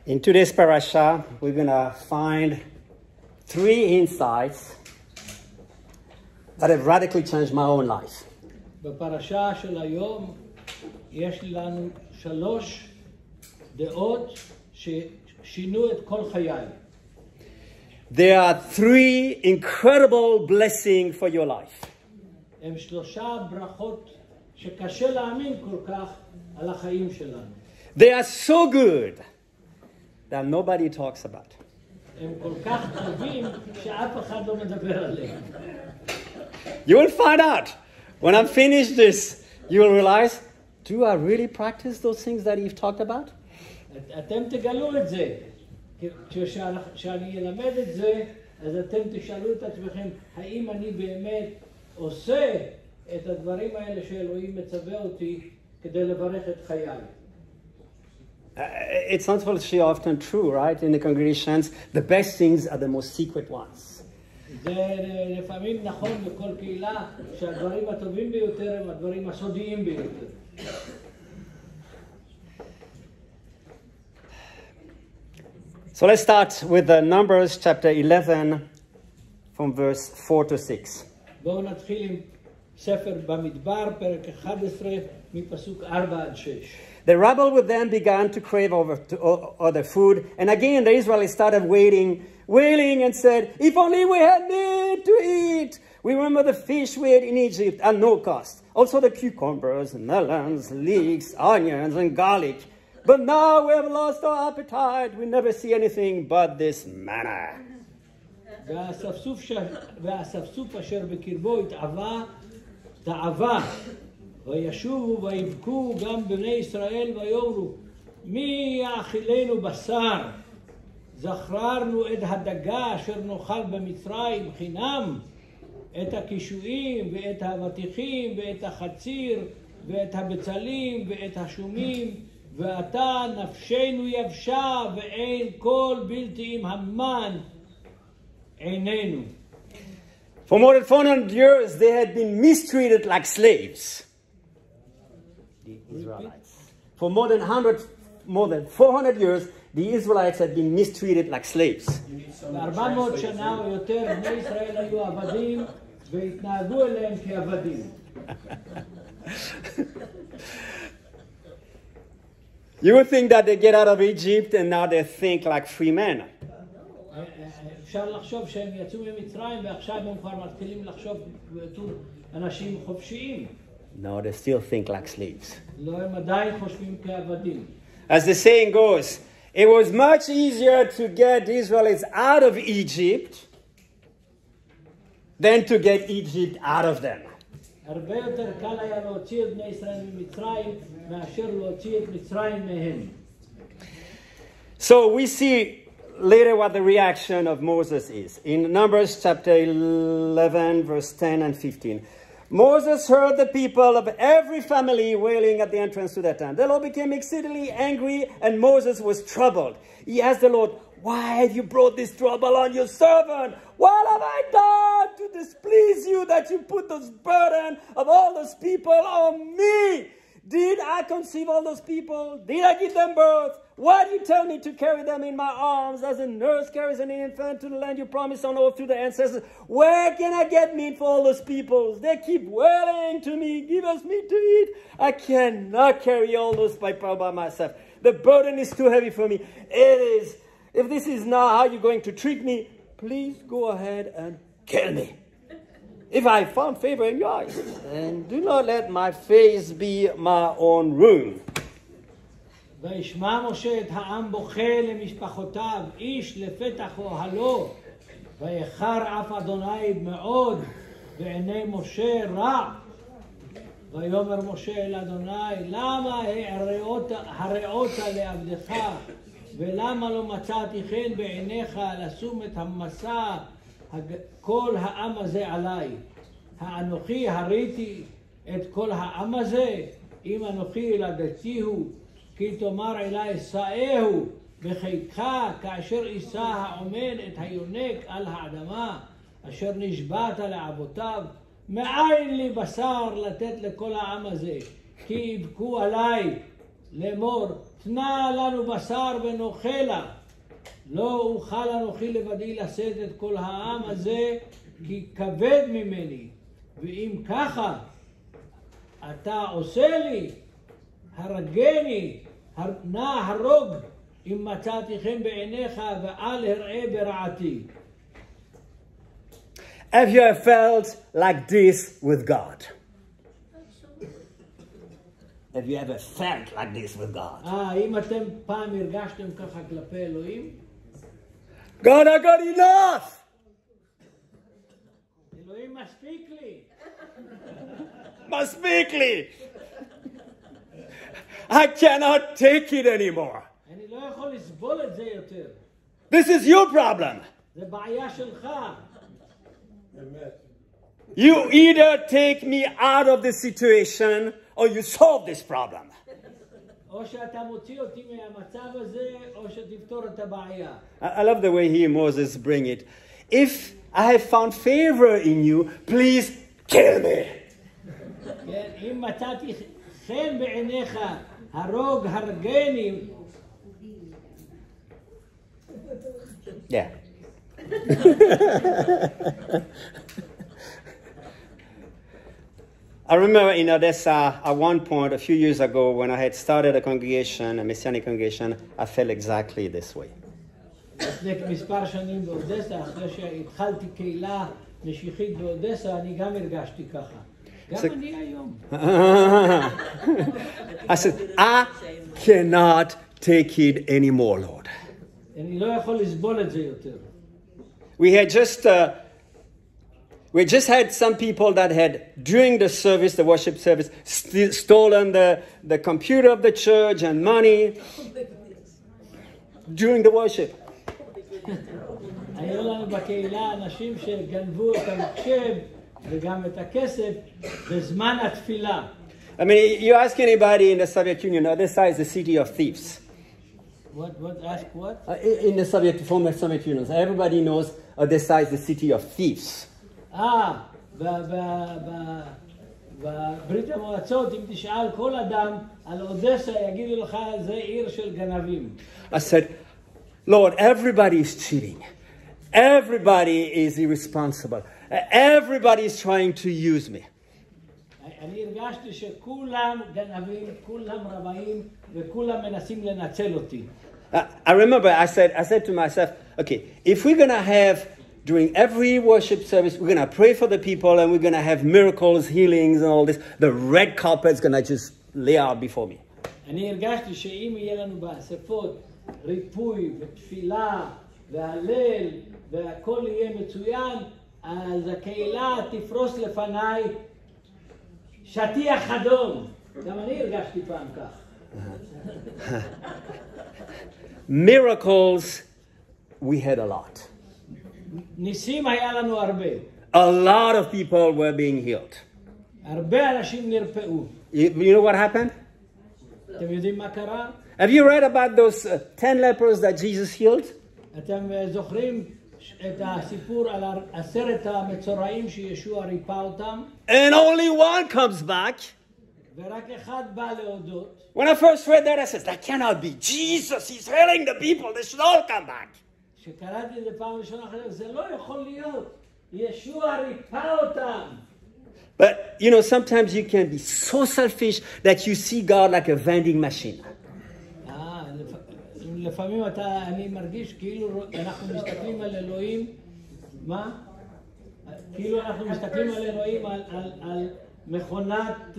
In today's parasha, we're going to find 3 insights that have radically changed my own life. בפרשה של היום יש לנו 3 דעות ששינו את כל חיי. There are 3 incredible blessings for your life. הם 3 ברכות שקשה להאמין כל כך על החיים שלנו. They are so good that nobody talks about. הם כל כך טובים שאף אחד לא מדבר עליהם. You will find out when I'm finished this, you will realize, do I really practice those things that you've talked about? אתם תגלו את זה. כשאני אלמד את זה, אז אתם תשאלו את עצמכם, האם אני באמת עושה את הדברים האלה שאלוהים מצווה אותי כדי לברך את חיי. It's unfortunately often true, right? In the congregations, the best things are the most secret ones. זה לפעמים נכון בכל קהילה שהדברים הטובים ביותר הם הדברים הסודיים ביותר. So let's start with the Numbers chapter 11 from verse 4 to 6. בואו נתחיל עם ספר במדבר, פרק 11, מפסוק 4 עד 6. The rebel with them began to crave other food, and again the Israelites started wailing and said, if only we had meat to eat. We remember the fish we ate in Egypt at no cost. Also the cucumbers, melons, leeks, onions, and garlic. But now we have lost our appetite. We never see anything but this manna. והאספסוף אשר בקרבו תאווה, וישובו ויבכו גם בני ישראל ויאמרו, מי יאכילנו בשר? זכרנו את הדגה אשר נאכל במצרים חינם, את הקישואים ואת האבטיחים ואת החציר ואת הבצלים ואת השומים, ועתה נפשנו יבשה ואין כל בלתי עם המן עינינו. For more than 400 years, they had been mistreated like slaves. The Israelites. For more than 400 years, the Israelites had been mistreated like slaves. 400 שנה או יותר בני ישראל היו עבדים והתנהגו אליהם כעבדים. You would think that they get out of Egypt and now they think like free men. אפשר לחשוב שהם יצאו ממצרים ועכשיו הם כבר מתחילים לחשוב בתור אנשים חופשיים. No, they still think like slaves. לא, הם עדיין חושבים כעבדים. As the saying goes, it was much easier to get the Israelites out of Egypt than to get Egypt out of them. הרבה יותר קל היה להוציא את בני ישראל ממצרים מאשר להוציא את מצרים מהם. So we see later what the reaction of Moses is. In Numbers chapter 11, verse 10 and 15. Moses heard the people of every family wailing at the entrance to their tent. The Lord became exceedingly angry and Moses was troubled. He asked the Lord, why have you brought this trouble on your servant? What have I done to displease you that you put this burden of all those people on me? Did I conceive all those people? Did I give them birth? Why do you tell me to carry them in my arms as a nurse carries an infant to the land you promised on oath to the ancestors? Where can I get meat for all those peoples? They keep wailing to me, give us meat to eat. I cannot carry all those people by myself. The burden is too heavy for me. It is. If this is not how you're going to treat me, please go ahead and kill me. If I found favor in your eyes, and do not let my face be my own ruin. וישמע משה את העם בוכה למשפחותיו, איש לפתח אוהלו, ויחר אף אדוני מאוד, בעיני משה רע. ויאמר משה אל אדוני, למה הרעות לעבדך, ולמה לא מצאתי חן בעיניך לשום את המסע כל העם הזה עליי? האנוכי הריתי את כל העם הזה, אם אנוכי ילדתיהו, כי תאמר אלי שאהו בחיקך, כאשר יישא העומד את היונק על האדמה, אשר נשבעת לאבותיו, מאין לי בשר לתת לכל העם הזה, כי יבכו עליי, לאמור, תנה לנו בשר ונאכלה. לא אוכל אנוכי לבדי לשאת את כל העם הזה, כי כבד ממני. ואם ככה, אתה עושה לי, הרגני, נא הרוג, אם מצאתי חן בעיניך, ואל הראה ברעתי. Have you ever felt like this with God? Have you ever felt like this with God? אם אתם פעם הרגשתם ככה כלפי אלוהים? God, I got enough! אלוהים מספיק לי. מספיק לי! I cannot take it anymore. אני לא יכול לסבול את זה יותר. This is your problem. זה בעיה שלך. You either take me out of this situation or you solve this problem. או שאתה מוציא אותי מהמצב הזה, או שתפתור את הבעיה. I love the way here Moses bring it. If I have found favor in you, please kill me. כן, אם מצאתי חן בעיניך, הרוג, הרגני. Yeah. I remember in Odessa, at one point, a few years ago, when I had started a congregation, a Messianic congregation, I felt exactly this way. לפני מספר שנים באודסה, אחרי שהתחלתי קהילה משיחית באודסה, אני גם הרגשתי ככה. גם אני היום. I said, I cannot take it anymore, Lord. אני לא יכול לסבול את זה יותר. We just had some people that had, during the service, the worship service, stolen the computer of the church and money during the worship. היו לנו בקהילה אנשים שגנבו את המחשב וגם את הכסף בזמן התפילה. I mean, you ask anybody in the Soviet Union, Odessa is the city of thieves. Ask what? In the former Soviet Union, everybody knows Odessa is the city of thieves. בברית המועצות, אם תשאל כל אדם על אודסה, יגידו לך, זה עיר של גנבים. I said, Lord, everybody is cheating. Everybody is irresponsible. Everybody is trying to use me. אני הרגשתי שכולם גנבים, כולם רמאים, וכולם מנסים לנצל אותי. I remember I said to myself, okay, if we're going to have, during every worship service, we're going to pray for the people and we're going to have miracles, healings and all this, the red carpet is going to just lay out before me. אני הרגשתי שאם יהיה לנו באספות ריפוי ותפילה והלל והכל יהיה מצוין, אז הקהילה תפרוס לפניי שטיח אדום. גם אני הרגשתי פעם כך. Miracles, we had a lot. ניסים היה לנו הרבה. A lot of people were being healed. הרבה אנשים נרפאו. You know what happened? אתם יודעים מה קרה? Have you read about those 10 lepers that Jesus healed? אתם זוכרים את הסיפור על 10 המצורעים שישוע ריפא אותם? And only one comes back. ורק אחד בא להודות. When I first read that, I said, that cannot be. Jesus, he's healing the people. They should all come back. כשקראתי את זה פעם ראשונה, זה לא יכול להיות. ישוע ריפא אותם. But, you know, sometimes you can be so selfish that you see God like a vending machine. לפעמים אני מרגיש כאילו אנחנו מסתכלים על אלוהים, מה? כאילו אנחנו מסתכלים על אלוהים על מכונת,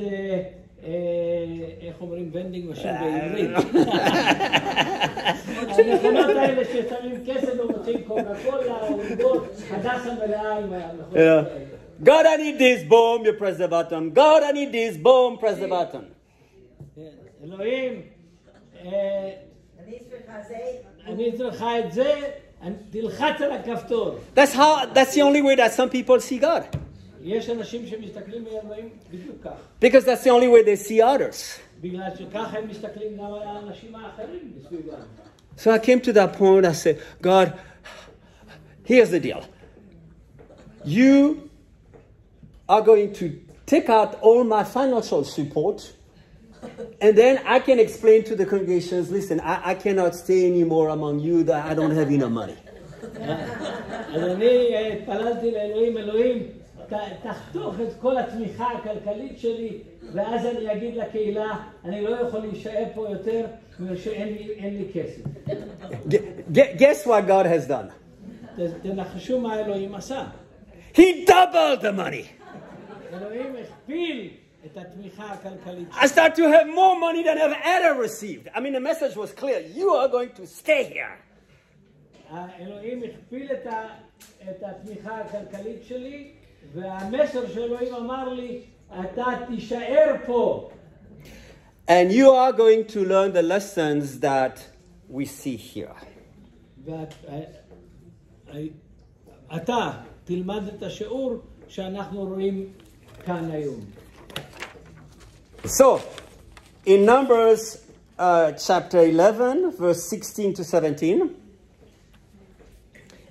איך אומרים, ונדינג משין בעברית. המכונות האלה ששמים כסף ומוצאים קוקה קולה, עוגות, הדסה מלאה עם המכונות האלה. God, I need this, boom, you press the button. God, I need this, boom, press the button. אלוהים, אני צריכה את זה, תלחץ על הכפתור. That's the only way that some people see God. יש אנשים שמסתכלים על אלוהים בדיוק כך. Because that's the only way they see others. בגלל שככה הם מסתכלים גם על האנשים האחרים בסביבם. So I came to that point, I said, God, here's the deal. You are going to take out all my financial support And then I can explain to the congregations, listen, I cannot stay anymore among you, that I don't have enough money. אז אני התפללתי לאלוהים, אלוהים, תחתוך את כל התמיכה הכלכלית שלי, ואז אני אגיד לקהילה, אני לא יכול להישאר פה יותר, שאין לי כסף. Guess what God has done? תנחשו מה אלוהים עשה. He doubled the money. אלוהים הכפיל את התמיכה הכלכלית. I start to have more money than I've ever received. I mean, the message was clear. You are going to stay here. אלוהים הכפיל את התמיכה הכלכלית שלי, והמסר של אלוהים אמר לי, אתה תישאר פה. And you are going to learn the lessons that we see here. אתה תלמד את השיעור שאנחנו רואים כאן היום. So, in Numbers chapter 11, verse 16 to 17,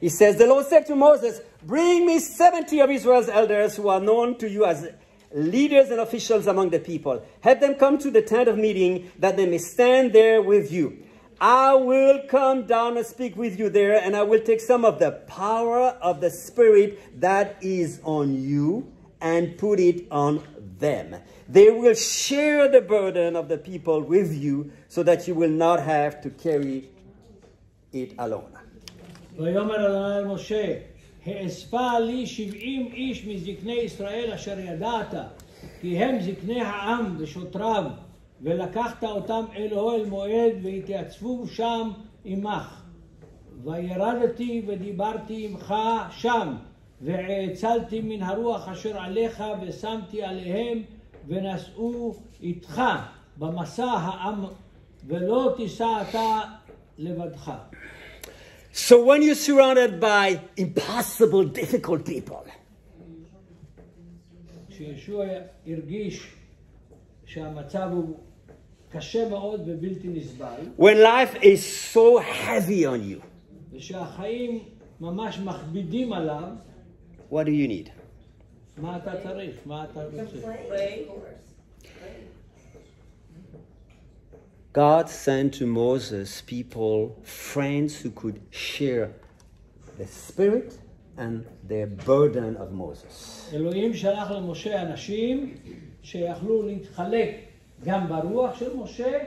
it says, the Lord said to Moses, bring me 70 of Israel's elders who are known to you as leaders and officials among the people. Have them come to the tent of meeting, that they may stand there with you. I will come down and speak with you there, and I will take some of the power of the Spirit that is on you and put it on them. They will share the burden of the people with you, so that you will not have to carry it alone. ויאמר אדוני אל משה, האספה לי 70 איש מזקני ישראל אשר ידעת, כי הם זקני העם ושוטריו, ולקחת אותם אל אוהל מועד והתייצבו שם עמך. וירדתי ודיברתי עמך שם, והאצלתי מן הרוח אשר עליך ושמתי עליהם, ונשאו איתך במסע העם, ולא תישא אתה לבדך. So when you're surrounded by impossible, difficult people, כשישוע הרגיש שהמצב הוא קשה מאוד ובלתי נסבל, when life is so heavy on you, ושהחיים ממש מכבידים עליו, what do you need? מה אתה צריך? מה אתה רוצה? God sent to Moses people, friends who could share the spirit and the burden of Moses. אלוהים שלח למשה אנשים שיכלו להתחלק גם ברוח של משה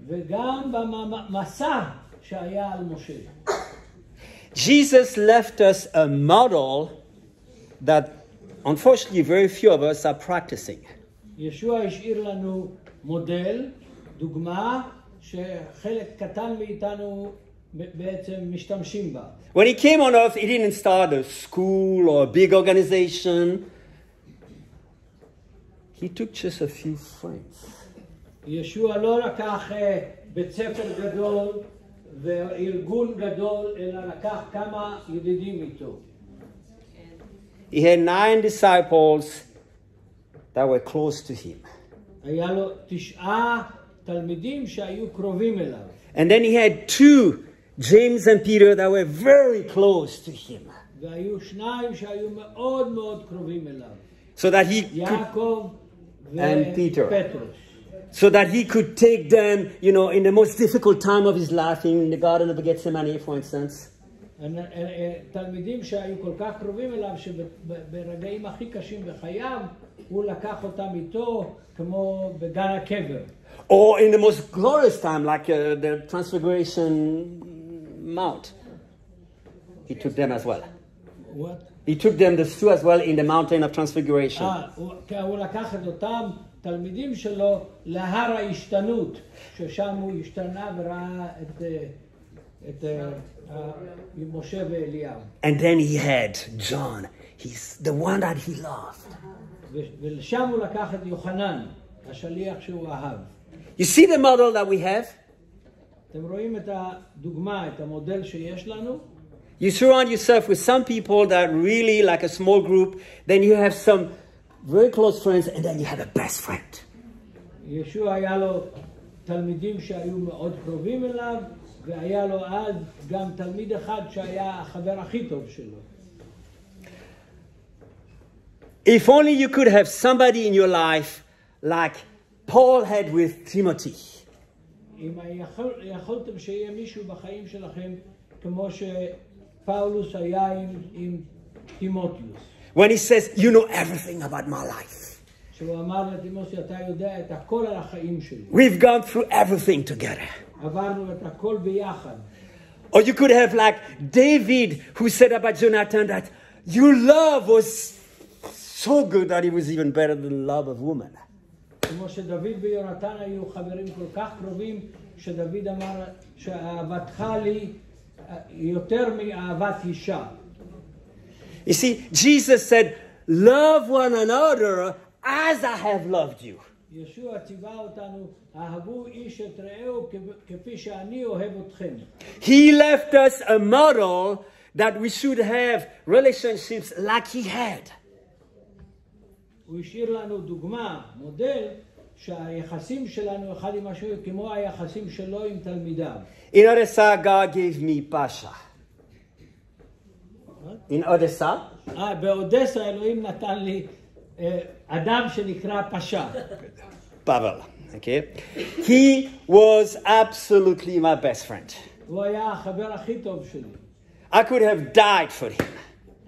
וגם במסע שהיה על משה. Jesus left us a model that unfortunately very few of us are practicing. ישוע השאיר לנו מודל, דוגמה, שחלק קטן מאיתנו בעצם משתמשים בה. When he came on earth, he didn't start a school or a big organization. He took just a few friends. ישוע לא לקח בית ספר גדול וארגון גדול, אלא לקח כמה ידידים איתו. He had 9 disciples that were close to him. היה לו 9 תלמידים שהיו קרובים אליו. And then he had 2, James and Peter, that were very close to him. והיו 2 שהיו מאוד מאוד קרובים אליו. So that he could, יעקב and Peter. ופטרוס. so that he could take them, in the most difficult time of his life, in the Garden of Gethsemane, for instance. תלמידים שהיו כל כך קרובים אליו, שברגעים הכי קשים בחייו, הוא לקח אותם איתו, כמו בגן הקבר. Or in the most glorious time, like the Transfiguration Mount. He took them as well. What? He took them, the two as well, in the mountain of Transfiguration. הוא לקח את אותם תלמידים שלו להר ההשתנות, ששם הוא השתנה וראה את משה ואליהו. And then he had John. He's the one that he loved. ושם הוא לקח את יוחנן, השליח שהוא אהב. You see the model that we have? אתם רואים את הדוגמה, את המודל שיש לנו? You surround yourself with some people that really, like a small group, then you have some very close friends, and then you have a best friend. ישוע היה לו תלמידים שהיו מאוד קרובים אליו, והיה לו אז גם תלמיד אחד שהיה החבר הכי טוב שלו. If only you could have somebody in your life like Paul had with Timothy. אם יכולתם שיהיה מישהו בחיים שלכם כמו שפאולוס היה עם תימותיוס. When he says, you know everything about my life. שהוא אמר לתימותיוס, אתה יודע את הכל על החיים שלי. We've gone through everything together. עברנו את הכל ביחד. Or you could have like David who said about Jonathan that your love was so good that it was even better than the love of woman. כמו שדוד ויונתן היו חברים כל כך קרובים, שדוד אמר שאהבתך לי יותר מאהבת אישה. You see, Jesus said, love one another as I have loved you. ישוע ציווה אותנו, אהבו איש את רעהו כפי שאני אוהב אתכם. He left us a model that we should have relationships like he had. הוא השאיר לנו דוגמה, מודל, שהיחסים שלנו אחד עם השני כמו היחסים שלו עם תלמידיו. In Odessa, God gave me Pasha. In Odessa? באודסה אלוהים נתן לי אדם שנקרא פשע. Pavel. Okay? He was absolutely my best friend. הוא היה החבר הכי טוב שלי. I could have died for him.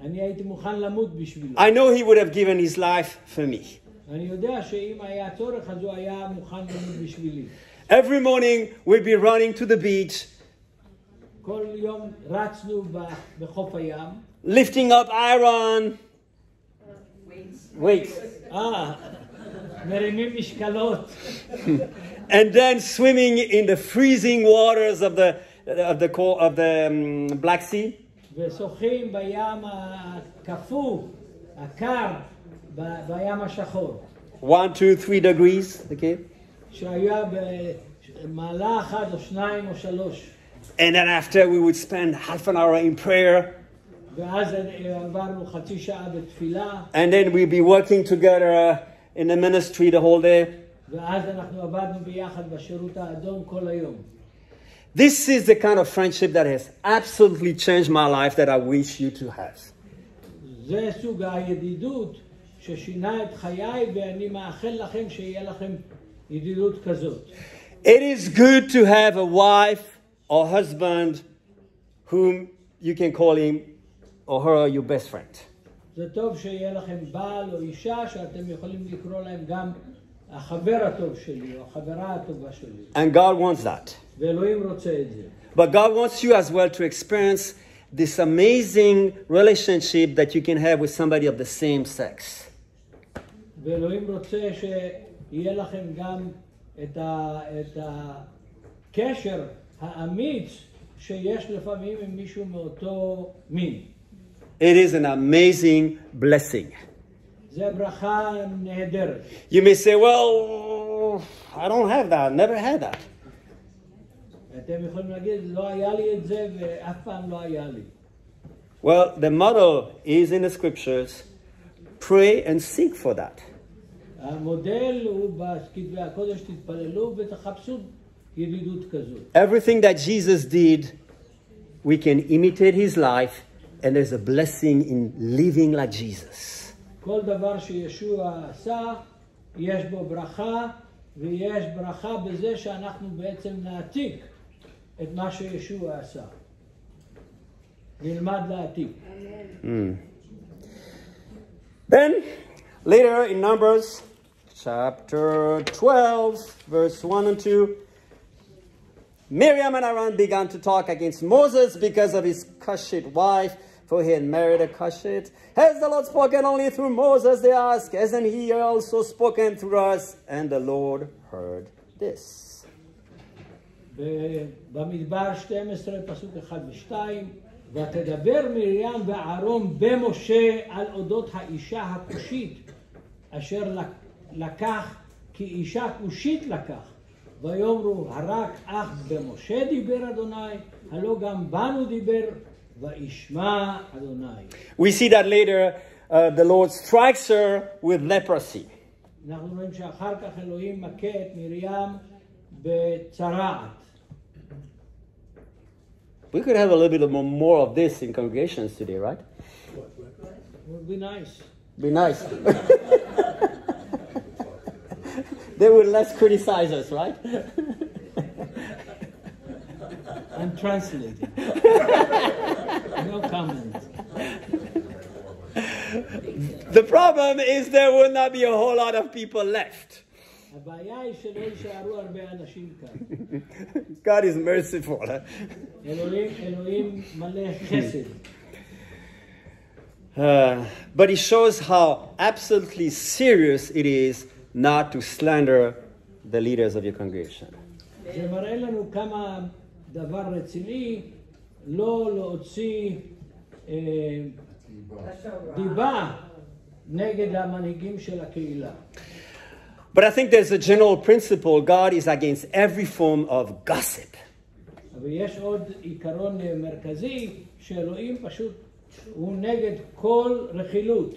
אני הייתי מוכן למות בשבילו. I know he would have given his life for me. אני יודע שאם היה צורך אז הוא היה מוכן למות בשבילי. Every morning we'd be running to the beach, כל יום רצנו בחוף הים. lifting up iron, weights, מרימים משקלות. and then swimming in the freezing waters of the Black Sea. ושוחים בים הקפוא, הקר, בים השחור. 1, 2, 3 degrees. Okay. שהיה במעלה אחד או שניים או שלוש. And then after we would spend half an hour in prayer. ואז עברנו חצי שעה בתפילה. And then we'd be working together in the ministry the whole day. ואז אנחנו עבדנו ביחד בשירות האדום כל היום. This is the kind of friendship that has absolutely changed my life that I wish you to have. זה סוג הידידות ששינה את חיי, ואני מאחל לכם שיהיה לכם ידידות כזאת. It is good to have a wife or husband whom you can call him or her your best friend. זה טוב שיהיה לכם בעל או אישה שאתם יכולים לקרוא להם גם החבר הטוב שלי או החברה הטובה שלי. And God wants that. ואלוהים רוצה את זה. But God wants you as well to experience this amazing relationship that you can have with somebody of the same sex. ואלוהים רוצה שיהיה לכם גם את הקשר האמיץ שיש לפעמים עם מישהו מאותו מין. It is an amazing blessing. זה ברכה נהדרת. You may say, well, I don't have that. Never had that. אתם יכולים להגיד, לא היה לי את זה ואף פעם לא היה לי. Well, the motto is in the scriptures, pray and seek for that. המודל הוא בכתבי הקודש, תתפללו ותחפשו ידידות כזאת. Everything that Jesus did, we can imitate his life, and there's a blessing in living like Jesus. כל דבר שישוע עשה, יש בו ברכה, ויש ברכה בזה שאנחנו בעצם נעתיק את מה שישוע עשה. נלמד להעתיק. Then, later in Numbers, chapter 12, verse 1 and 2, Miriam and Aaron began to talk against Moses because of his Cushite wife, for he had married a Cushite. Has the Lord spoken only through Moses, they ask, hasn't he also spoken through us? And the Lord heard this. במדבר 12, פסוק 1 ו-2, ותדבר מרים ואהרון במשה על אודות האישה הכושית, אשר לקח, כי אישה כושית לקח. ויאמרו, הרק אך במשה דיבר אדוני, הלא גם בנו דיבר, וישמע אדוני. We see that later, the Lord strikes her with leprosy. אנחנו רואים שאחר כך אלוהים מכה את מרים בצרעת. We could have a little bit more of this in congregations today, right? Would be nice. Be nice. they would less criticize us, right? I'm translating. No comment. The problem is there will not be a whole lot of people left. הבעיה היא שלא יישארו הרבה אנשים כאן. God is merciful. Huh? אלוהים מלא חסד. But it shows how absolutely serious it is not to slander the leaders of your congregation. זה מראה לנו כמה דבר רציני לא להוציא דיבה נגד המנהיגים של הקהילה. But I think there's a general principle. God is against every form of gossip. אבל יש עוד עיקרון מרכזי שאלוהים פשוט הוא נגד כל רכילות.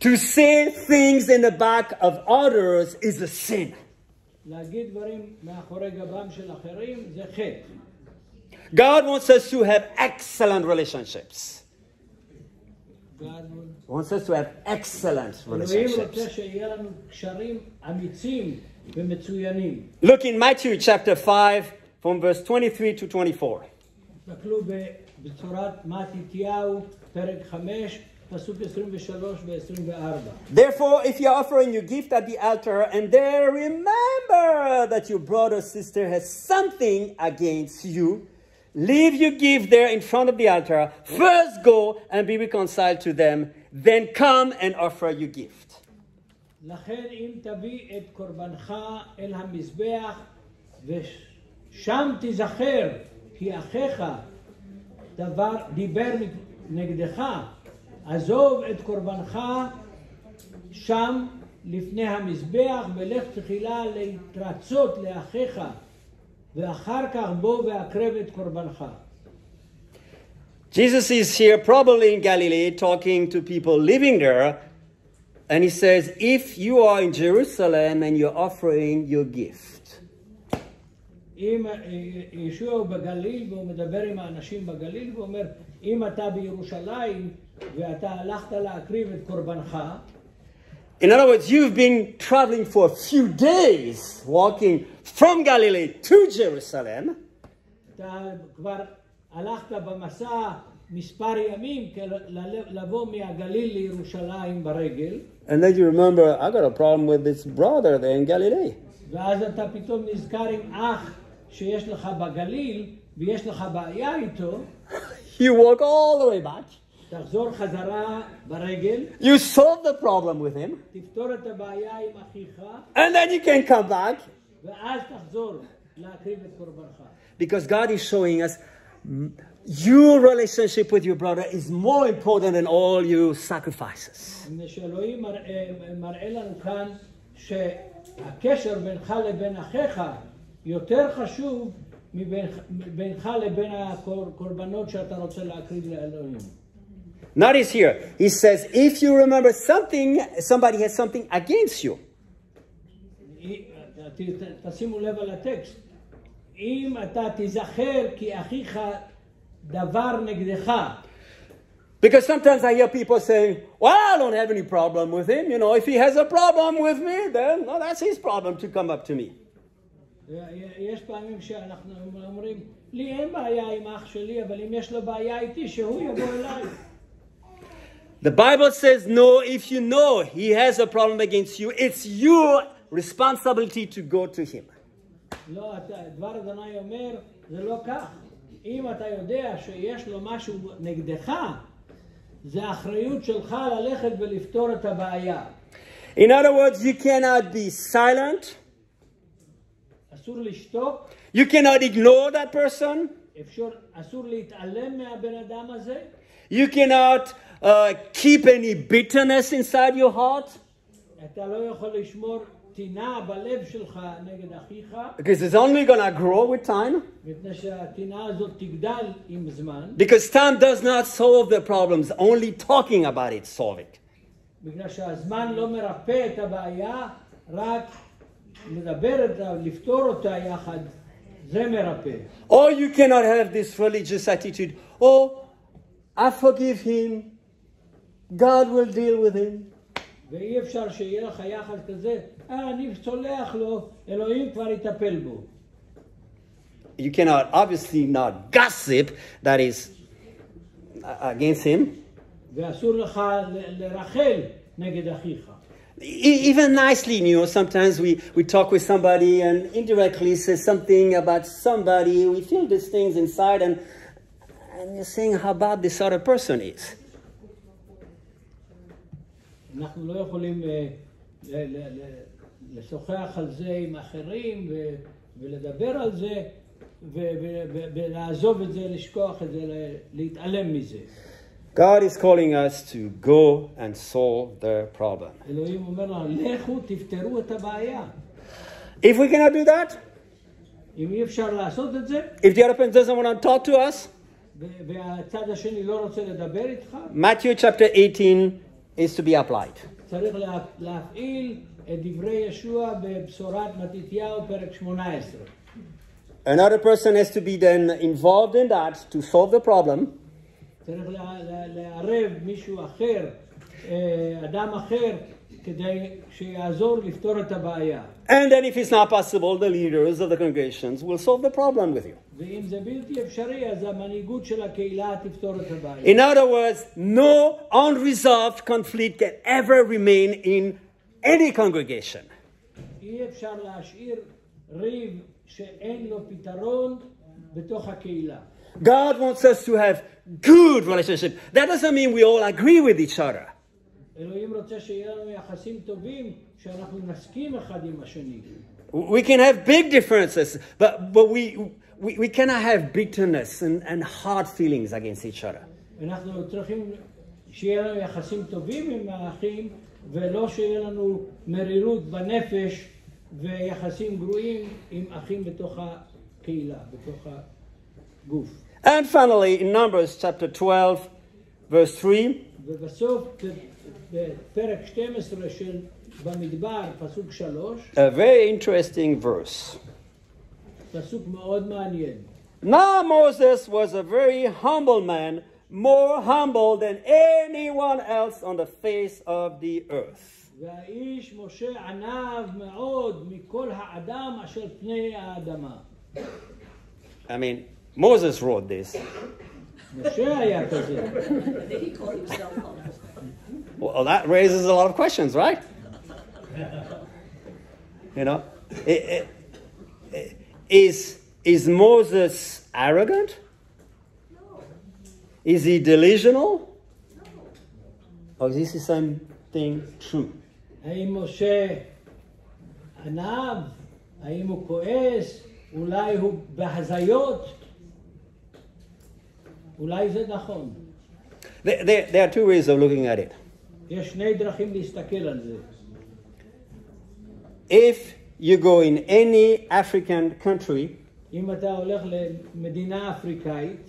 To say things in the back of others is a sin. להגיד דברים מאחורי גבם של אחרים זה חטא. God wants us to have excellent relationships. God Wants us to have excellent אלוהים relationships. רוצה שיהיה לנו קשרים אמיצים ומצוינים. Look in Matthew chapter 5 from verse 23 to 24. תסתכלו בצורת מתתיהו, פרק 5, פסוק 23 ו-24. Therefore, if you're offering your gift at the altar and there remember that your brother or sister has something against you, leave your gift there in front of the altar. First go and be reconciled to them. Then come and offer your gift. לכן אם תביא את קורבנך אל המזבח ושם תזכר כי אחיך דיבר נגדך, עזוב את קורבנך שם לפני המזבח ולך תחילה להתרצות לאחיך ואחר כך בוא והקרב את קורבנך. Jesus is here probably in Galilee talking to people living there. And he says, if you are in Jerusalem and you're offering your gift. אם ישוע הוא בגליל והוא מדבר עם האנשים בגליל ואומר, אם אתה בירושלים ואתה הלכת להקריב את קורבנך, In other words, you've been traveling for a few days, walking from Galilee to Jerusalem. אתה כבר הלכת במסע מספר ימים לבוא מהגליל לירושלים ברגל. And then you remember, I got a problem with this brother there in Galilee. ואז אתה פתאום נזכר עם אח שיש לך בגליל ויש לך בעיה איתו. You walk all the way back. תחזור חזרה ברגל. You solve the problem with him. תפתור את הבעיה עם אחיך. And then you can come back. ואז תחזור להקריב את קורבנך. Because God is showing us your relationship with your brother is more important than all your sacrifices. שאלוהים מראה לנו כאן שהקשר בינך לבין אחיך יותר חשוב מבינך לבין הקורבנות שאתה רוצה להקריב לאלוהים. Notice here, he says, if you remember something, somebody has something against you. תשימו לב על הטקסט. אם אתה תזכר כי אחיך דבר נגדך. Because sometimes I hear people saying, well, I don't have any problem with him. You know, if he has a problem with me, then well, that's his problem to come up to me. יש פעמים שאנחנו אומרים, לי אין בעיה עם אח שלי, אבל אם יש לו בעיה איתי, שהוא יבוא אליי. The Bible says, no, if you know he has a problem against you, it's your responsibility to go to him. לא, דבר אדוני אומר, זה לא כך. אם אתה יודע שיש לו משהו נגדך, זה אחריות שלך ללכת ולפתור את הבעיה. In other words, you cannot be silent. אסור לשתוק. You cannot ignore that person. אסור להתעלם מהבן אדם הזה. You cannot keep any bitterness inside your heart. אתה לא יכול לשמור טינה בלב שלך נגד אחיך. Because it's only going to grow with time. מפני שהטינה הזאת תגדל עם זמן. Because time does not solve the problems. Only talking about it solve it. בגלל שהזמן לא מרפא את הבעיה, רק לדבר אותה, לפתור אותה יחד, זה מרפא. Or you cannot have this religious attitude. Oh, I forgive him. God will deal with him. ואי אפשר שיהיה לך יחס כזה, אני סולח לו, אלוהים כבר יטפל בו. You cannot obviously not gossip that is against him. ואסור לך לרחל נגד אחיך. Even nicely, sometimes we talk with somebody and indirectly say something about somebody. We feel these things inside and you're saying how bad this other person is. אנחנו לא יכולים לשוחח על זה עם אחרים ולדבר על זה ולעזוב את זה, לשכוח את זה, להתעלם מזה. God is calling us to go and solve the problem. אלוהים אומר לנו, לכו תפתרו את הבעיה. If we cannot do that, אם אי אפשר לעשות את זה, if the other person doesn't want to talk to us, והצד השני לא רוצה לדבר איתך, Matthew chapter 18 is to be applied. צריך להפעיל את דברי ישוע בבשורת מתתיהו פרק 18. Another person has to be then involved in that to solve the problem. צריך לערב מישהו אחר, אדם אחר, כדי שיעזור לפתור את הבעיה. And then if it's not possible, the leaders of the congregations will solve the problem with you. ואם זה בלתי אפשרי, אז המנהיגות של הקהילה תפתור את הבעיה. In other words, no unresolved conflict can ever remain in any congregation. אי אפשר להשאיר ריב שאין לו פתרון בתוך הקהילה. God wants us to have good relationship. That doesn't mean we all agree with each other. אלוהים רוצה שיהיה לנו יחסים טובים, שאנחנו נסכים אחד עם השני. We can have big differences, but we cannot have bitterness and hard feelings against each other. אנחנו צריכים שיהיה לנו יחסים טובים עם האחים, ולא שיהיה לנו מרירות בנפש ויחסים גרועים עם אחים בתוך הקהילה, בתוך הגוף. And finally, in Numbers chapter 12, verse 3, ובסוף, בפרק 12 של במדבר, פסוק 3, a very interesting verse. פסוק מאוד מעניין. Now Moses was a very humble man, more humble than anyone else on the face of the earth. והאיש משה ענב מאוד מכל האדם אשר פני האדמה. I mean, Moses wrote this. משה היה כזה. He called himself humble. Well, that raises a lot of questions, right? You know, is Moses arrogant? No. Is he delusional? No. Or is this something true? האם משה ענב? האם הוא כועס? אולי הוא בהזיות? אולי זה נכון. There are two ways of looking at it. יש שני דרכים להסתכל על זה. If you go in any African country, אם אתה הולך למדינה אפריקאית,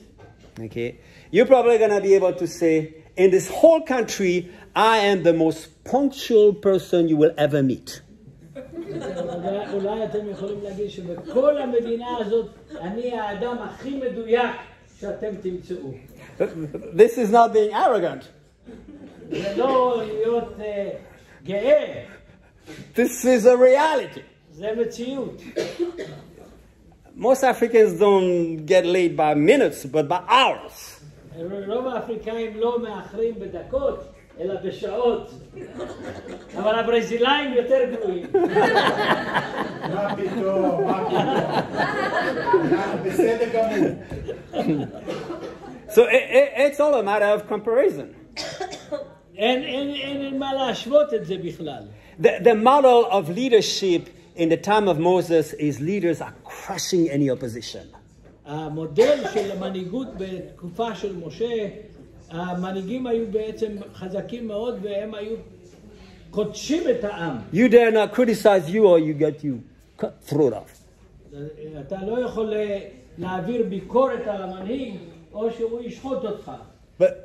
okay, you're probably going to be able to say, in this whole country, I am the most punctual person you will ever meet. אולי אתם יכולים להגיד שבכל המדינה הזאת, אני האדם הכי מדויק שאתם תמצאו. This is not being arrogant. זה לא להיות גאה. This is a reality. זה מציאות. Most Africans don't get laid by minutes, but by hours. רוב האפריקאים לא מאחרים בדקות, אלא בשעות. אבל הברזילאים יותר גרועים. מה פתאום, מה פתאום. בסדר גמור. So it's all a matter of comparison. אין מה להשוות את זה בכלל. The model of leadership in the time of Moses is leaders are crushing any opposition. המודל של המנהיגות בתקופה של משה, המנהיגים היו בעצם חזקים מאוד והם היו קודשים את העם. You dare not criticize you or you get you cut throat off. אתה לא יכול להעביר ביקורת על המנהיג או שהוא ישחוט אותך.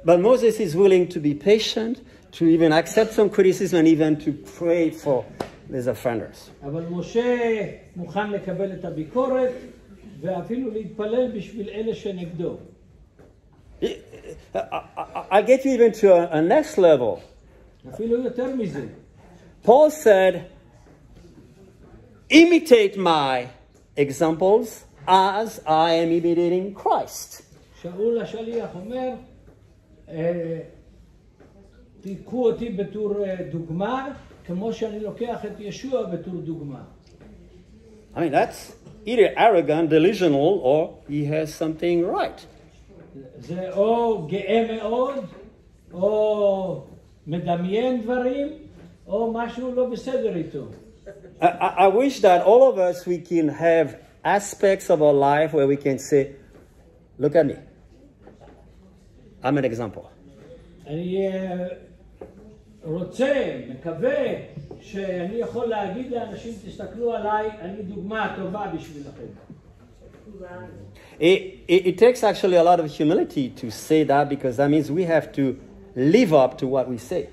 But Moses is willing to be patient, to even accept some criticism and even to pray for these offenders. אבל משה מוכן לקבל את הביקורת ואפילו להתפלל בשביל אלה שנגדו. I'll get you even to a next level. אפילו יותר מזה. Paul said, imitate my examples as I am imitating Christ. שאול השליח אומר, תיקחו אותי בתור דוגמה, כמו שאני לוקח את ישוע בתור דוגמה. I mean, that's either arrogant, delusional, or he has something right. זה או גאה מאוד, או מדמיין דברים, או משהו לא בסדר איתו. I wish that all of us, we can have aspects of our life where we can say, look at me. I'm an example. אני רוצה, מקווה, שאני יכול להגיד לאנשים, תסתכלו עליי, אני דוגמה טובה בשבילכם. It takes actually a lot of humility to say that, because that means we have to live up to what we say.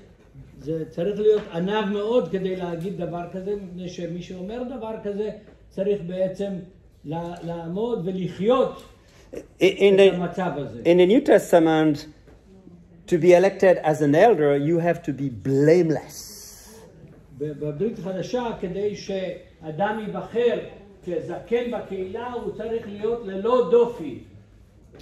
זה צריך להיות ענב מאוד כדי להגיד דבר כזה, מפני שמי שאומר דבר כזה צריך בעצם לעמוד ולחיות In את המצב הזה. the New Testament, to be elected as an elder, you have to be blameless. בברית חדשה, כדי שאדם ייבחר כזקן בקהילה, הוא צריך להיות ללא דופי.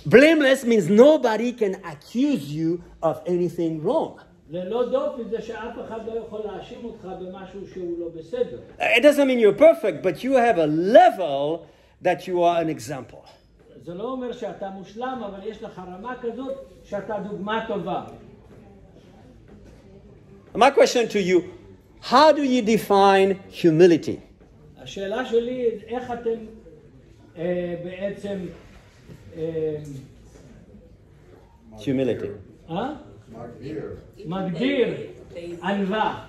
Blameless means nobody can accuse you of anything wrong. ללא דופי זה שאף אחד לא יכול להאשים אותך במשהו שהוא לא בסדר. It doesn't mean you're perfect, but you have a level that you are an example. זה לא אומר שאתה מושלם, אבל יש לך רמה כזאת שאתה דוגמה טובה. My question to you, how do you define humility? השאלה שלי, איך אתם בעצם Humility. מגדיר ענווה?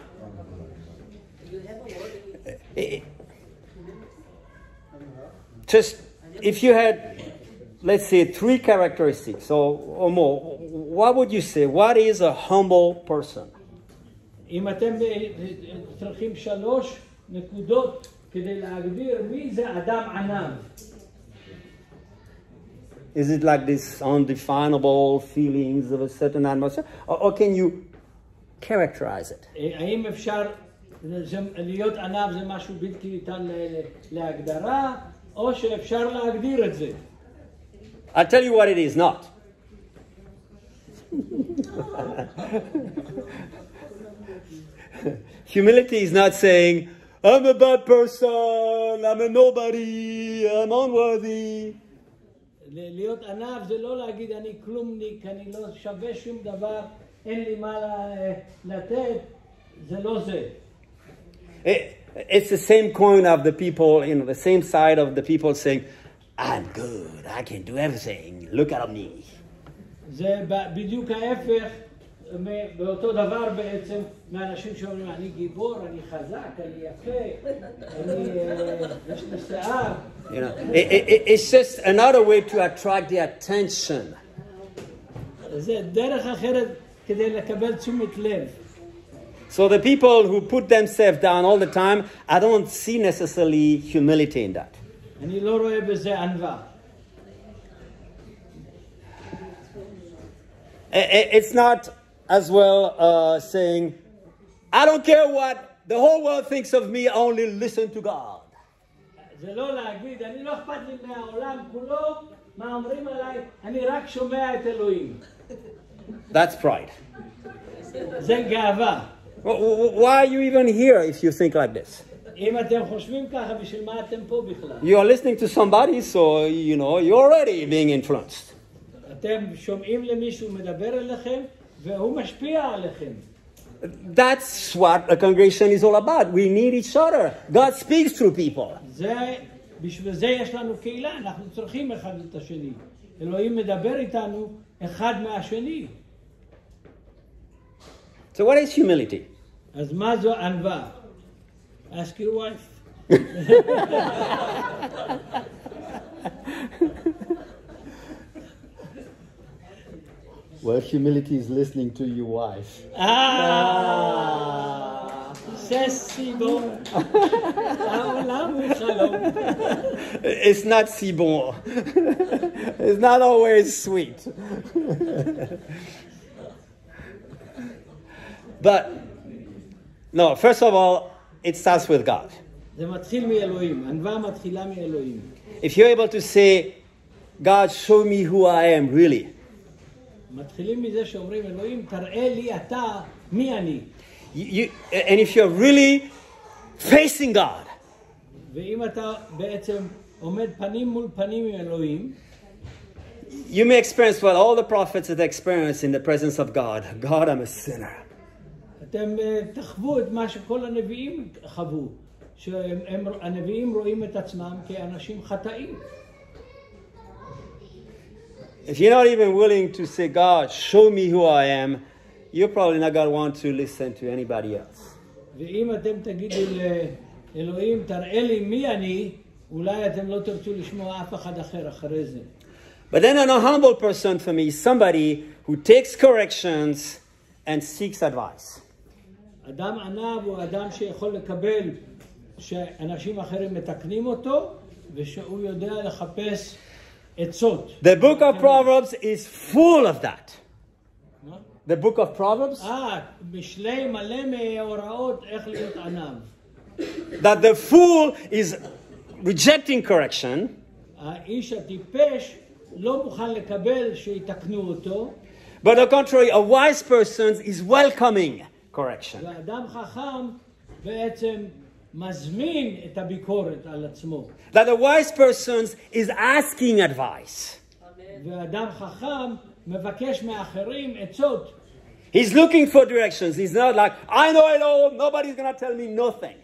Just, if you had, let's say, 3 characteristics or more, what would you say? What is a humble person? אם אתם צריכים 3 נקודות כדי להגדיר מי זה אדם ענב. Is it like this undefinable feelings of a certain atmosphere? Or can you characterize it? האם אפשר להיות ענב זה משהו בלתי ניתן להגדרה, או שאפשר להגדיר את זה? I'll tell you what it is not. Humility is not saying, I'm a bad person, I'm a nobody, I'm unworthy. להיות ענב זה לא להגיד אני כלומניק, אני לא שווה שום דבר, אין לי מה לתת, זה לא זה. It's the same coin of the people, the same side of the people saying, I'm good, I can do everything, look at me. זה בדיוק ההפך, באותו דבר בעצם, מאנשים שאומרים, אני גיבור, אני חזק, אני יפה, יש לי שיער. It's just another way to attract the attention. זה דרך אחרת כדי לקבל תשומת לב. So the people who put themselves down all the time, I don't see necessarily humility in that. אני לא רואה בזה ענווה. It's not as well saying, I don't care what the whole world thinks of me, I only listen to God. זה לא להגיד, אני לא אכפת לי מהעולם כולו, מה אומרים עליי, אני רק שומע את אלוהים. That's pride. זה גאווה. Why are you even here if you think like this? אם אתם חושבים ככה, בשביל מה אתם פה בכלל? You are listening to somebody, so you're already being influenced. אתם שומעים למישהו מדבר אליכם, והוא משפיע עליכם. That's what a congregation is all about. We need each other. God speaks through people. בשביל זה יש לנו קהילה, אנחנו צריכים אחד את השני. אלוהים מדבר איתנו אחד מהשני. So what is humility? אז מה זו ענווה? Ask your wife. Well, humility is listening to your wife. זה סיבון. העולם הוא חלום. It's not si bon. It's not always sweet. But No, first of all, it starts with God. זה מתחיל מאלוהים, ענווה מתחילה מאלוהים. If you're able to say, God, show me who I am really. מתחילים מזה שאומרים, אלוהים, תראה לי אתה מי אני. And if you're really facing God, ואם אתה בעצם עומד פנים מול פנים עם אלוהים, you may experience what all the prophets have experienced in the presence of God. God, I'm a sinner. אתם תחוו את מה שכל הנביאים חוו, שהנביאים רואים את עצמם כאנשים חטאים. If you're not even willing to say, God, show me who I am, you're probably not going to want to listen to anybody else. ואם אתם תגידו לאלוהים, תראה לי מי אני, אולי אתם לא תרצו לשמוע אף אחד אחר אחרי זה. But then a humble person for me is somebody who takes corrections and seeks advice. אדם ענב הוא אדם שיכול לקבל שאנשים אחרים מתקנים אותו, ושהוא יודע לחפש עצות. The book of Proverbs is full of that. מה? The book of Proverbs, משלי מלא מהוראות איך להיות ענב. that the fool is rejecting correction, האיש הטיפש לא מוכן לקבל שיתקנו אותו, but on the contrary, a wise person is welcoming correction. ואדם חכם בעצם מזמין את הביקורת על עצמו. That the wise person is asking advice. ואדם חכם מבקש מאחרים עצות. He's looking for directions. He's not like, I know it all, nobody's going to tell me nothing.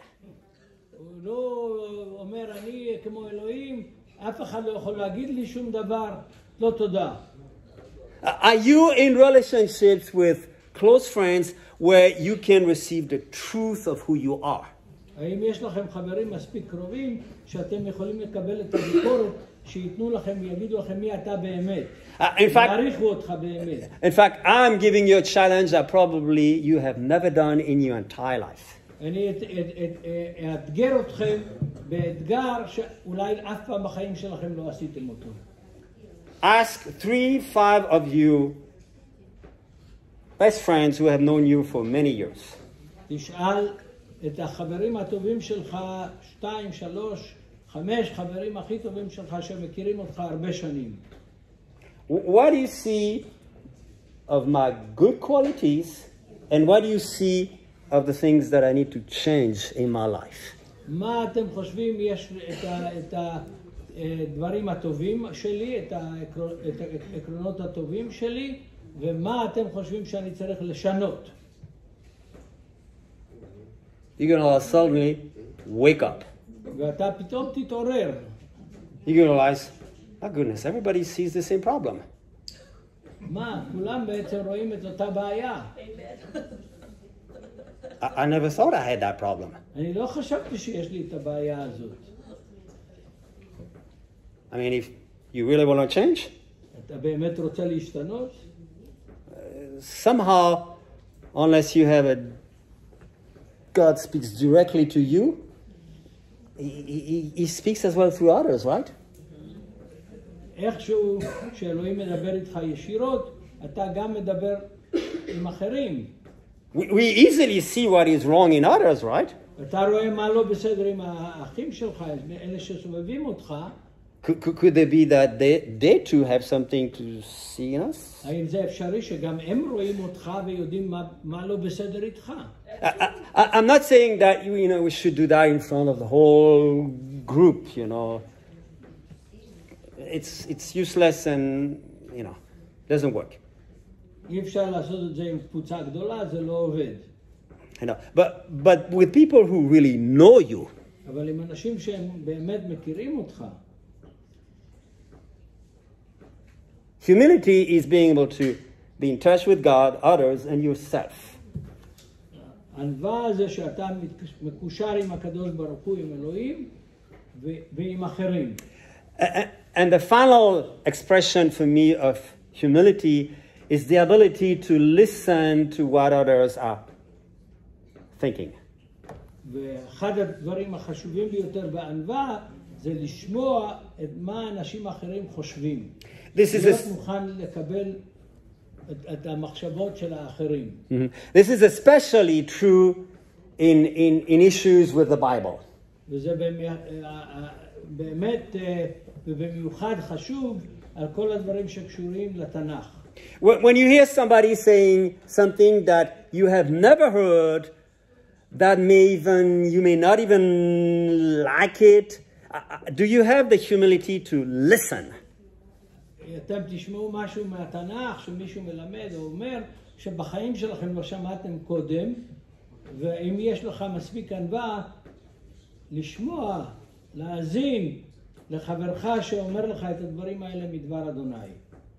הוא לא אומר, אני כמו אלוהים, אף אחד לא יכול להגיד לי שום דבר, לא תודה. Are you in relationships with close friends where you can receive the truth of who you are? האם יש לכם חברים מספיק קרובים שאתם יכולים לקבל את הביקורת שיתנו לכם ויגידו לכם מי אתה באמת? יעריכו אותך באמת. In fact, I'm giving you a challenge that probably you have never done in your entire life. אני אאתגר אתכם באתגר שאולי אף פעם בחיים שלכם לא עשיתם אותו. Ask 3-5 of you best friends who have known you for many years. תשאל את החברים הטובים שלך, 2, 3, 5 חברים הכי טובים שלך שמכירים אותך הרבה שנים. What do you see of my good qualities and what do you see of the things that I need to change in my life? מה אתם חושבים יש את הדברים הטובים שלי, את העקרונות הטובים שלי, ומה אתם חושבים שאני צריך לשנות? You're going to suddenly wake up. ואתה פתאום תתעורר. You're going to realize, my goodness, everybody sees the same problem. מה? כולם בעצם רואים את אותה בעיה. I never thought I had that problem. אני לא חשבתי שיש לי את הבעיה הזאת. I mean, if you really want to change, אתה באמת רוצה להשתנות? somehow, unless you have a God speaks directly to you, he speaks as well through others, right? איכשהו, כשאלוהים מדבר איתך ישירות, אתה גם מדבר עם אחרים. We easily see what is wrong in others, right? אתה רואה מה לא בסדר עם האחים שלך, אלה שסובבים אותך. Could there be that they too have something to see in us? האם זה אפשרי שגם הם רואים אותך ויודעים מה לא בסדר איתך? I'm not saying that we should do that in front of the whole group, It's useless and, doesn't work. אי אפשר לעשות את זה עם קבוצה גדולה, זה לא עובד. But with people who really know you, אבל עם אנשים שהם באמת מכירים אותך, humility is being able to be in touch with God, others, and yourself. ענווה זה שאתה מקושר עם הקדוש ברוך הוא, עם אלוהים, ועם אחרים. And the final expression for me of humility is the ability to listen to what others are thinking. ואחד הדברים החשובים ביותר בענווה זה לשמוע את מה אנשים אחרים חושבים. להיות מוכן לקבל את המחשבות של האחרים. This is especially true in issues with the Bible. וזה באמת ובמיוחד חשוב על כל הדברים שקשורים לתנ"ך. When you hear somebody saying something that you have never heard, that you may not even like it, do you have the humility to listen? אתם תשמעו משהו מהתנ"ך שמישהו מלמד או אומר שבחיים שלכם לא שמעתם קודם, ואם יש לך מספיק ענווה לשמוע, להאזין לחברך שאומר לך את הדברים האלה מדבר אדוני.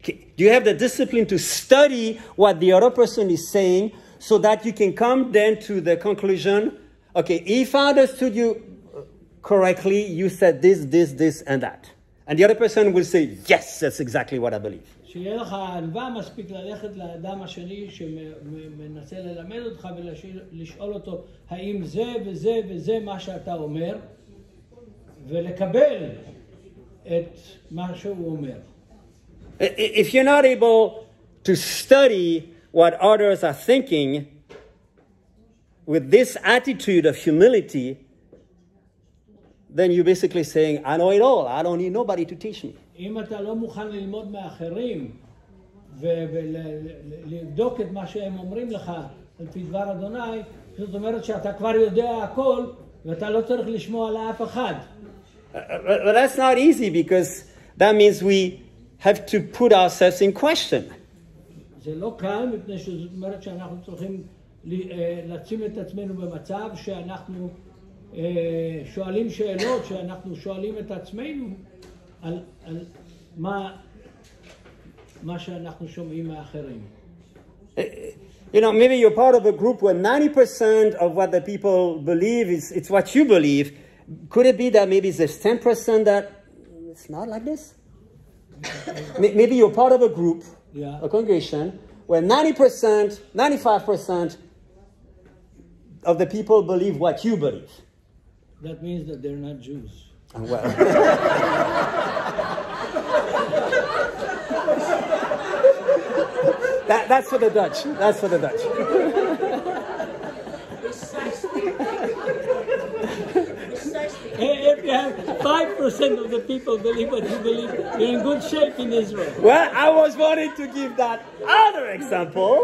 Do you have the discipline to study what the other person is saying so that you can come then to the conclusion, okay, if I understood you correctly, you said this, and that. And the other person will say, yes, that's exactly what I believe. שיהיה לך ענווה מספיק ללכת לאדם השני שמנסה ללמד אותך ולשאול אותו האם זה וזה וזה מה שאתה אומר ולקבל את מה שהוא אומר. If you're not able to study what others are thinking with this attitude of humility, then you're basically saying, I know it all. I don't need nobody to teach me. אם אתה לא מוכן ללמוד מאחרים ולבדוק את מה שהם אומרים לך על פי דבר אדוני, זאת אומרת שאתה כבר יודע הכל ואתה לא צריך לשמוע לאף אחד. But that's not easy because that means we have to put ourselves in question. זה לא קל מפני שזאת אומרת שאנחנו צריכים לשים את עצמנו במצב שאנחנו שואלים שאלות, שאנחנו שואלים את עצמנו על מה שאנחנו שומעים מאחרים. You know, maybe you're part of a group where 90% of what the people believe it's what you believe. Could it be that maybe there's 10% that it's not like this? Maybe you're part of a group, a congregation, where 90%, 95% of the people believe what you believe. That means that they're not Jews. Well. That's for the Dutch. That's for the Dutch. If you have 5% of the people believe what you believe, you're in good shape in Israel. Well, I was wanting to give that other example.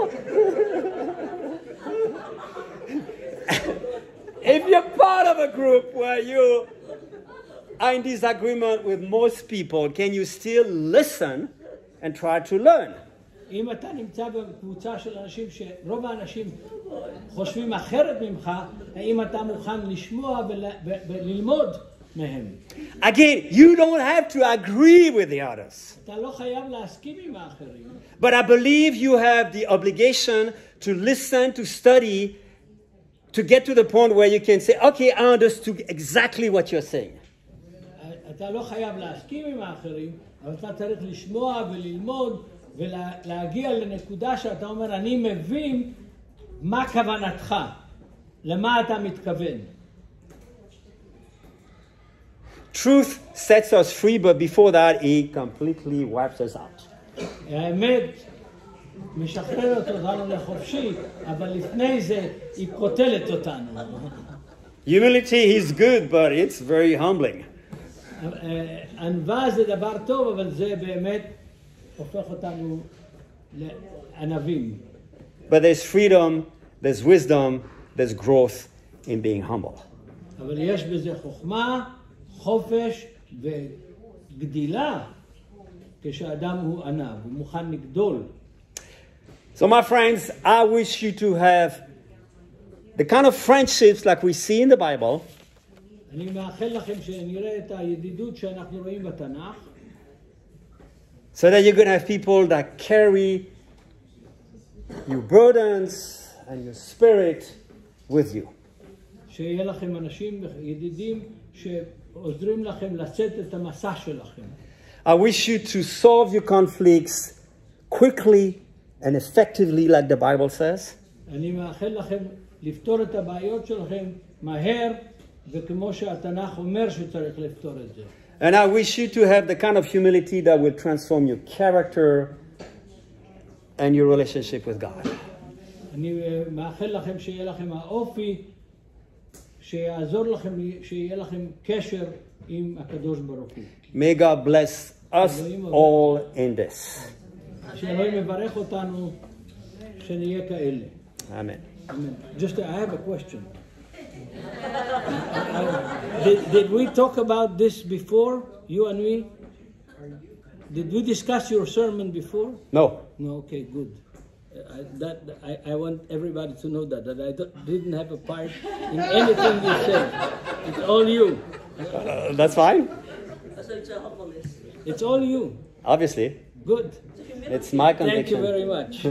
If you're part of a group where you are in disagreement with most people, can you still listen and try to learn? אם אתה נמצא בקבוצה של אנשים שרוב האנשים חושבים אחרת ממך, האם אתה מוכן לשמוע וללמוד מהם? Again, you don't have to agree with the others. אתה לא חייב להסכים עם האחרים. But I believe you have the obligation to listen, to study, to get to the point where you can say, okay, I understood exactly what you're saying. אתה לא חייב להסכים עם האחרים, אבל אתה צריך לשמוע וללמוד ולהגיע לנקודה שאתה אומר, אני מבין מה כוונתך, למה אתה מתכוון. Truth sets us free, but before that, it completely wipes us out. האמת משחררת אותנו לחופשי, אבל לפני זה היא קוטלת אותנו. Humility is good, but it's very humbling. ענווה זה דבר טוב, אבל זה באמת הופך אותנו לענבים. But there's freedom, there's wisdom, there's growth in being humble. אבל יש בזה חוכמה, חופש וגדילה כשאדם הוא ענב, הוא מוכן לגדול. So my friends, I wish you to have the kind of friendships like we see in the Bible. אני מאחל לכם שנראה את הידידות שאנחנו רואים בתנ"ך. So that you're going to have people that carry your burdens and your spirit with you. שיהיה לכם אנשים ידידים שעוזרים לכם לצאת את המסע שלכם. I wish you to solve your conflicts quickly and effectively like the Bible says. אני מאחל לכם לפתור את הבעיות שלכם מהר וכמו שהתנ"ך אומר שצריך לפתור את זה. And I wish you to have the kind of humility that will transform your character and your relationship with God. אני מאחל לכם שיהיה לכם האופי שיעזור לכם, שיהיה לכם קשר עם הקדוש ברוך הוא. May God bless us all in this. שאלוהים מברך אותנו שנהיה כאלה. Amen. Amen. Just, I have a question. Did we talk about this before, you and me? Did we discuss your sermon before? No. No, okay, good. I want everybody to know that I didn't have a part in anything you said. It's all you. That's fine. So it's a humbleness. It's all you. Obviously. Good. It's my Thank you conviction. very much.